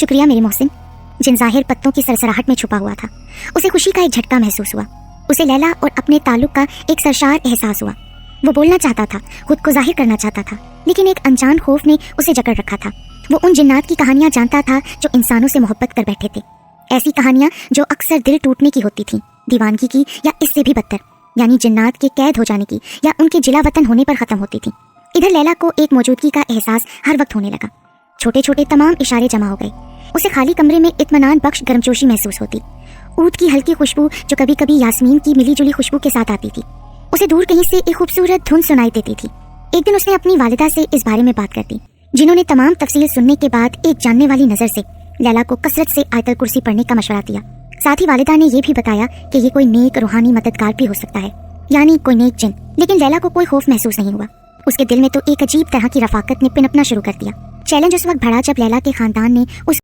شکریہ میرے محسن، جن ظاہر پتوں کی سرسراہٹ میں چھپا ہوا تھا۔ اسے خوشی کا ایک جھٹکا محسوس ہوا۔ اسے لیلا اور اپنے تعلق کا ایک سرشار احساس ہوا۔ وہ بولنا چاہتا تھا، خود کو ظاہر کرنا چاہتا تھا، لیکن ایک انجان خوف نے اسے جکڑ رکھا تھا۔ وہ ان جنات کی کہانیاں جانتا تھا جو انسانوں سے محبت کر بیٹھے تھے، ایسی کہانیاں جو اکثر دل ٹوٹنے کی ہوتی تھیں، دیوانگی کی یا اس سے بھی بدتر، یعنی جنات کے قید ہو جانے کی یا ان کے جلا وطن ہونے پر ختم ہوتی تھیں۔ ادھر لیلا کو ایک موجودگی کا احساس ہر وقت ہونے لگا۔ چھوٹے چھوٹے تمام اشارے جمع ہو گئے۔ اسے خالی کمرے میں اطمینان بخش گرمجوشی محسوس ہوتی، اود کی ہلکی خوشبو جو کبھی کبھی یاسمین کی ملی جلی خوشبو کے ساتھ آتی تھی۔ اسے دور کہیں سے ایک خوبصورت دھن سنائی دیتی تھی۔ ایک دن اس نے اپنی والدہ سے اس بارے میں بات کر دی، جنہوں نے تمام تفصیل سننے کے بعد ایک جاننے والی نظر سے لیلا کو کثرت سے آیت الکرسی پڑھنے کا مشورہ دیا۔ ساتھ ہی والدہ نے یہ بھی بتایا کہ یہ کوئی نیک روحانی مددگار بھی ہو سکتا ہے، یعنی کوئی نیک جن۔ لیکن لیلا کو کوئی خوف محسوس نہیں ہوا۔ اس کے دل میں تو ایک عجیب طرح کی رفاقت نے پنپنا شروع کر دیا۔ چیلنج اس وقت بڑھا جب لیلا کے خاندان نے اس